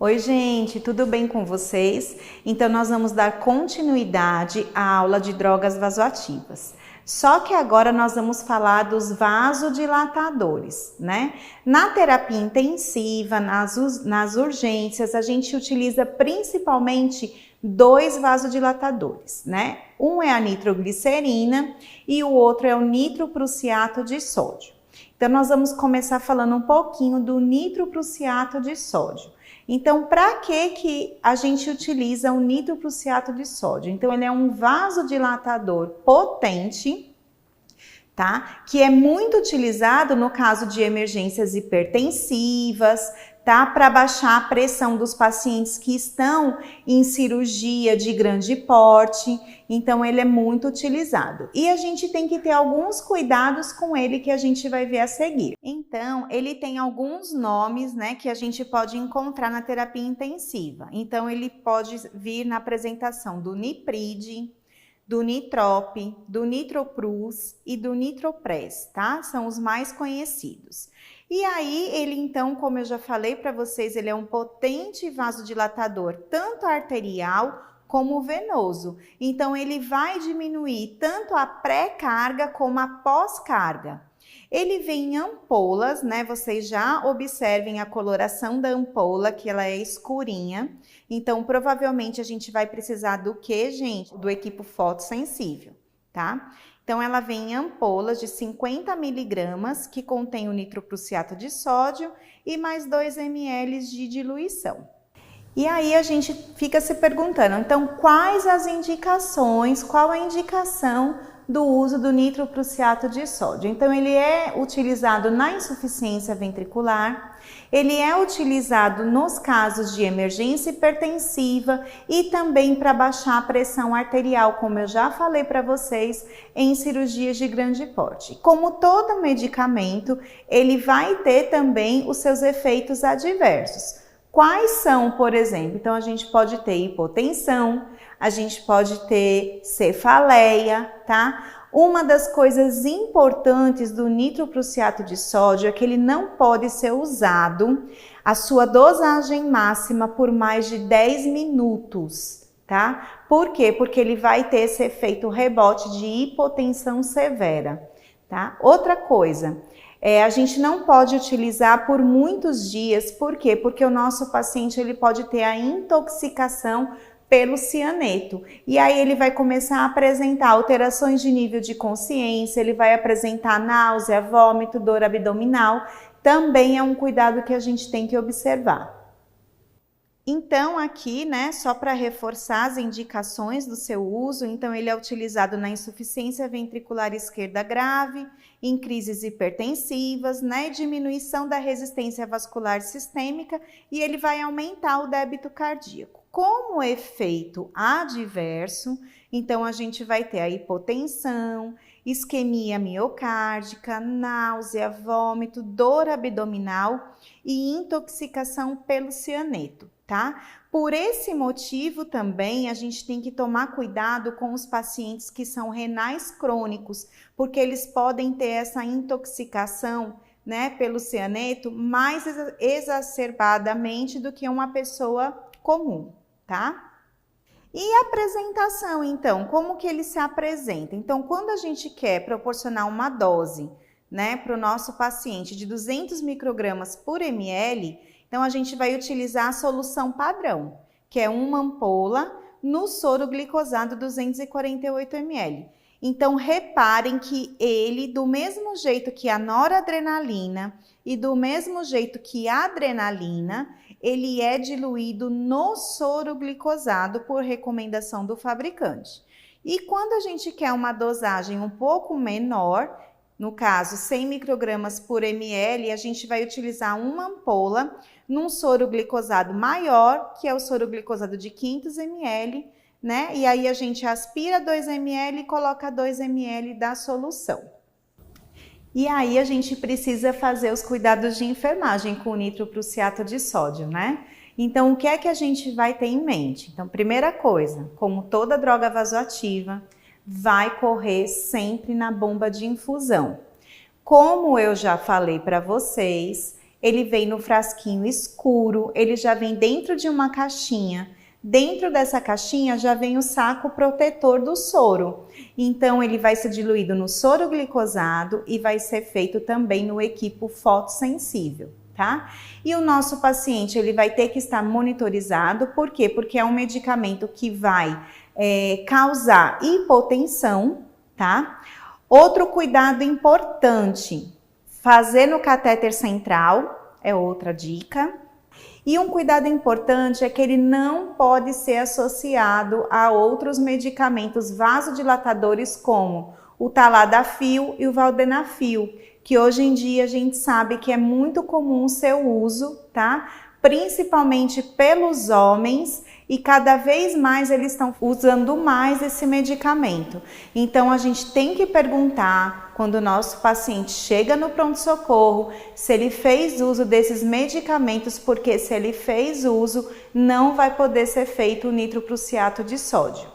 Oi, gente, tudo bem com vocês? Então, nós vamos dar continuidade à aula de drogas vasoativas. Só que agora nós vamos falar dos vasodilatadores, né? Na terapia intensiva, nas urgências, a gente utiliza principalmente dois vasodilatadores, né? Um é a nitroglicerina e o outro é o nitroprussiato de sódio. Então, nós vamos começar falando um pouquinho do nitroprussiato de sódio. Então, para que a gente utiliza o nitroprussiato de sódio? Então, ele é um vasodilatador potente, tá? Que é muito utilizado no caso de emergências hipertensivas, tá? Para baixar a pressão dos pacientes que estão em cirurgia de grande porte. Então, ele é muito utilizado. E a gente tem que ter alguns cuidados com ele que a gente vai ver a seguir. Então, ele tem alguns nomes, né, que a gente pode encontrar na terapia intensiva. Então, ele pode vir na apresentação do Nipride, do Nitrop, do Nitroprus e do Nitropres, tá? São os mais conhecidos. E aí, ele então, como eu já falei para vocês, ele é um potente vasodilatador, tanto arterial como venoso. Então, ele vai diminuir tanto a pré-carga como a pós-carga. Ele vem em ampolas, né? Vocês já observem a coloração da ampola, que ela é escurinha. Então, provavelmente a gente vai precisar do quê, gente? Do equipo fotossensível, tá? Então, ela vem em ampolas de 50 miligramas, que contém o nitroprussiato de sódio e mais 2 ml de diluição. E aí a gente fica se perguntando, então, quais as indicações, qual a indicação do uso do nitroprussiato de sódio? Então, ele é utilizado na insuficiência ventricular, ele é utilizado nos casos de emergência hipertensiva e também para baixar a pressão arterial, como eu já falei para vocês, em cirurgias de grande porte. Como todo medicamento, ele vai ter também os seus efeitos adversos. Quais são, por exemplo? Então, a gente pode ter hipotensão, a gente pode ter cefaleia, tá? Uma das coisas importantes do nitroprussiato de sódio é que ele não pode ser usado a sua dosagem máxima por mais de 10 minutos, tá? Por quê? Porque ele vai ter esse efeito rebote de hipotensão severa, tá? Outra coisa, a gente não pode utilizar por muitos dias, por quê? Porque o nosso paciente ele pode ter a intoxicação pelo cianeto. E aí ele vai começar a apresentar alterações de nível de consciência, ele vai apresentar náusea, vômito, dor abdominal. Também é um cuidado que a gente tem que observar. Então, aqui, né, só para reforçar as indicações do seu uso, então ele é utilizado na insuficiência ventricular esquerda grave, em crises hipertensivas, né, diminuição da resistência vascular sistêmica e ele vai aumentar o débito cardíaco. Como efeito adverso, então a gente vai ter a hipotensão, isquemia miocárdica, náusea, vômito, dor abdominal e intoxicação pelo cianeto, tá? Por esse motivo também a gente tem que tomar cuidado com os pacientes que são renais crônicos, porque eles podem ter essa intoxicação, né, pelo cianeto mais exacerbadamente do que uma pessoa comum, tá? E a apresentação, então, como que ele se apresenta? Então, quando a gente quer proporcionar uma dose, né, para o nosso paciente de 200 microgramas por ml, então a gente vai utilizar a solução padrão, que é uma ampola no soro glicosado 248 ml. Então, reparem que ele, do mesmo jeito que a noradrenalina e do mesmo jeito que a adrenalina, ele é diluído no soro glicosado por recomendação do fabricante. E quando a gente quer uma dosagem um pouco menor, no caso 100 microgramas por ml, a gente vai utilizar uma ampola num soro glicosado maior, que é o soro glicosado de 500 ml, né? E aí a gente aspira 2 ml e coloca 2 ml da solução. E aí a gente precisa fazer os cuidados de enfermagem com o nitroprussiato de sódio, né? Então, o que é que a gente vai ter em mente? Então, primeira coisa, como toda droga vasoativa, vai correr sempre na bomba de infusão. Como eu já falei para vocês, ele vem no frasquinho escuro, ele já vem dentro de uma caixinha. Dentro dessa caixinha já vem o saco protetor do soro. Então, ele vai ser diluído no soro glicosado e vai ser feito também no equipo fotossensível, tá? E o nosso paciente, ele vai ter que estar monitorizado, por quê? Porque é um medicamento que vai causar hipotensão, tá? Outro cuidado importante, fazer no catéter central, é outra dica. E um cuidado importante é que ele não pode ser associado a outros medicamentos vasodilatadores como o Tadalafil e o Vardenafil, que hoje em dia a gente sabe que é muito comum o seu uso, tá? Principalmente pelos homens, e cada vez mais eles estão usando mais esse medicamento. Então a gente tem que perguntar quando o nosso paciente chega no pronto-socorro se ele fez uso desses medicamentos, porque se ele fez uso, não vai poder ser feito o nitroprussiato de sódio,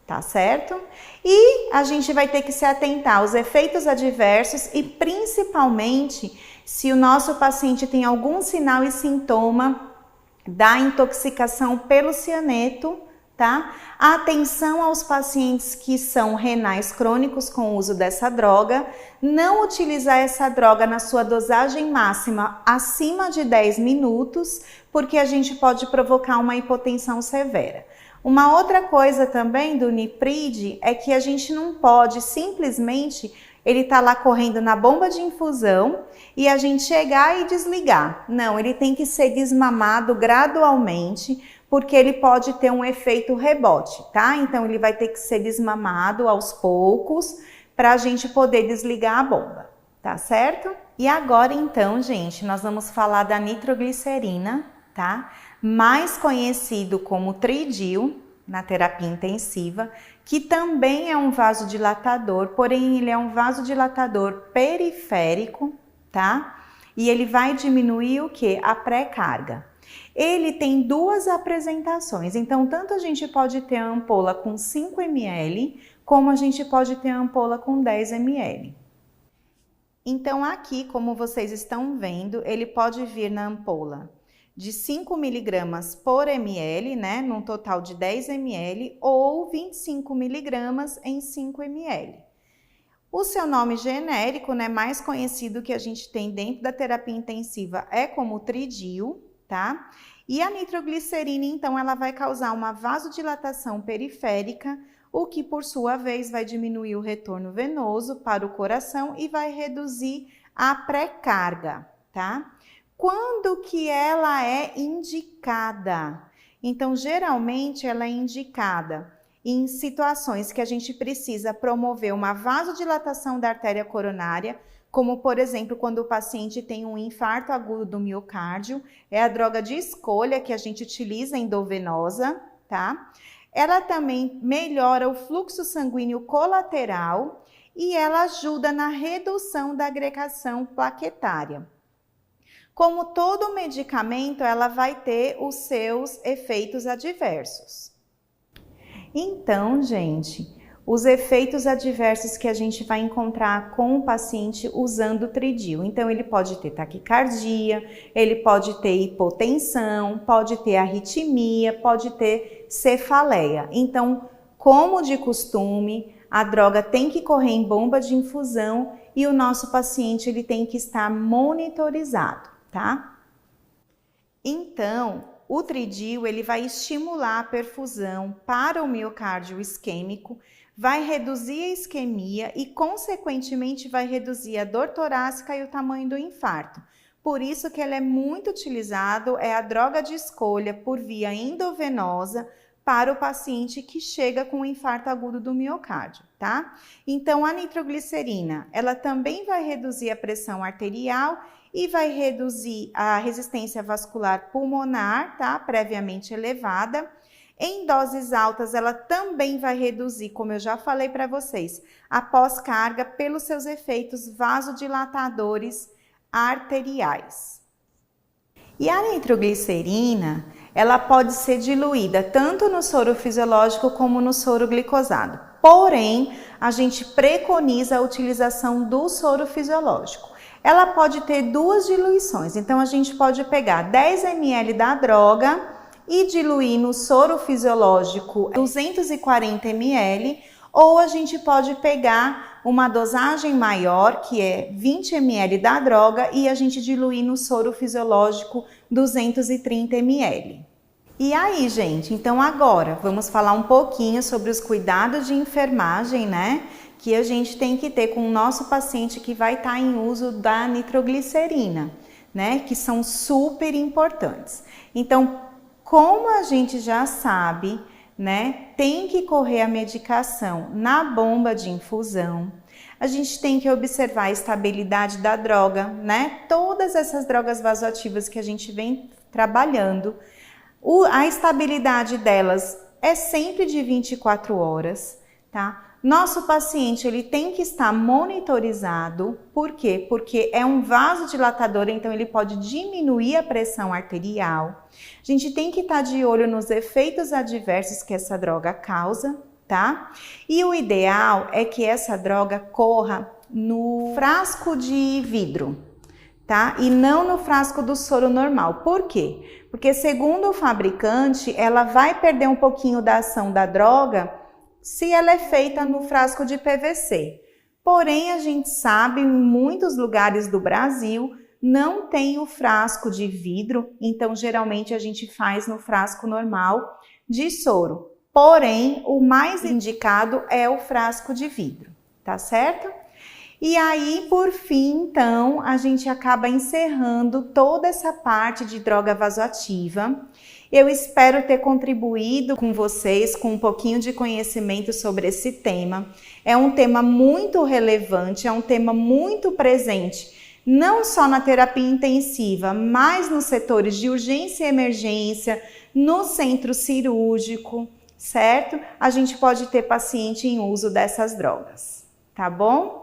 tá certo? E a gente vai ter que se atentar aos efeitos adversos e principalmente se o nosso paciente tem algum sinal e sintoma da intoxicação pelo cianeto, tá? Atenção aos pacientes que são renais crônicos com o uso dessa droga, não utilizar essa droga na sua dosagem máxima acima de 10 minutos, porque a gente pode provocar uma hipotensão severa. Uma outra coisa também do Niprid é que a gente não pode simplesmente ele tá lá correndo na bomba de infusão e a gente chegar e desligar. Não, ele tem que ser desmamado gradualmente, porque ele pode ter um efeito rebote, tá? Então ele vai ter que ser desmamado aos poucos para a gente poder desligar a bomba, tá certo? E agora então, gente, nós vamos falar da nitroglicerina, tá? Mais conhecido como Tridil na terapia intensiva, que também é um vasodilatador, porém ele é um vasodilatador periférico, tá? E ele vai diminuir o quê? A pré-carga. Ele tem duas apresentações, então tanto a gente pode ter a ampola com 5 ml, como a gente pode ter a ampola com 10 ml. Então aqui, como vocês estão vendo, ele pode vir na ampola de 5 miligramas por ml, né, num total de 10 ml, ou 25 miligramas em 5 ml. O seu nome genérico, né, mais conhecido que a gente tem dentro da terapia intensiva é como Tridil, tá? E a nitroglicerina, então, ela vai causar uma vasodilatação periférica, o que, por sua vez, vai diminuir o retorno venoso para o coração e vai reduzir a pré-carga, tá? Quando que ela é indicada? Então, geralmente, ela é indicada em situações que a gente precisa promover uma vasodilatação da artéria coronária, como, por exemplo, quando o paciente tem um infarto agudo do miocárdio, é a droga de escolha que a gente utiliza endovenosa, tá? Ela também melhora o fluxo sanguíneo colateral e ela ajuda na redução da agregação plaquetária. Como todo medicamento, ela vai ter os seus efeitos adversos. Então, gente, os efeitos adversos que a gente vai encontrar com o paciente usando o Tridil. Então, ele pode ter taquicardia, ele pode ter hipotensão, pode ter arritmia, pode ter cefaleia. Então, como de costume, a droga tem que correr em bomba de infusão e o nosso paciente ele tem que estar monitorizado, tá? Então, o Tridil ele vai estimular a perfusão para o miocárdio isquêmico, vai reduzir a isquemia e, consequentemente, vai reduzir a dor torácica e o tamanho do infarto. Por isso que ele é muito utilizado, é a droga de escolha por via endovenosa para o paciente que chega com um infarto agudo do miocárdio, tá? Então, a nitroglicerina, ela também vai reduzir a pressão arterial e vai reduzir a resistência vascular pulmonar, tá? Previamente elevada. Em doses altas, ela também vai reduzir, como eu já falei para vocês, a pós-carga pelos seus efeitos vasodilatadores arteriais. E a nitroglicerina, ela pode ser diluída tanto no soro fisiológico como no soro glicosado. Porém, a gente preconiza a utilização do soro fisiológico. ela pode ter duas diluições. Então, a gente pode pegar 10 ml da droga e diluir no soro fisiológico 240 ml, ou a gente pode pegar uma dosagem maior, que é 20 ml da droga, e a gente diluir no soro fisiológico 230 ml. E aí, gente, então agora vamos falar um pouquinho sobre os cuidados de enfermagem, né? Que a gente tem que ter com o nosso paciente que vai estar em uso da nitroglicerina, né? Que são super importantes. Então, como a gente já sabe, né? Tem que correr a medicação na bomba de infusão. A gente tem que observar a estabilidade da droga, né? Todas essas drogas vasoativas que a gente vem trabalhando, a estabilidade delas é sempre de 24 horas, tá? Nosso paciente, ele tem que estar monitorizado. Por quê? Porque é um vasodilatador, então ele pode diminuir a pressão arterial. A gente tem que estar de olho nos efeitos adversos que essa droga causa, tá? E o ideal é que essa droga corra no frasco de vidro, tá? E não no frasco do soro normal. Por quê? Porque segundo o fabricante, ela vai perder um pouquinho da ação da droga se ela é feita no frasco de PVC. Porém, a gente sabe, em muitos lugares do Brasil não tem o frasco de vidro, então geralmente a gente faz no frasco normal de soro. Porém, o mais indicado é o frasco de vidro, tá certo? E aí, por fim, então, a gente acaba encerrando toda essa parte de droga vasoativa. Eu espero ter contribuído com vocês com um pouquinho de conhecimento sobre esse tema. É um tema muito relevante, é um tema muito presente, não só na terapia intensiva, mas nos setores de urgência e emergência, no centro cirúrgico, certo? A gente pode ter paciente em uso dessas drogas, tá bom?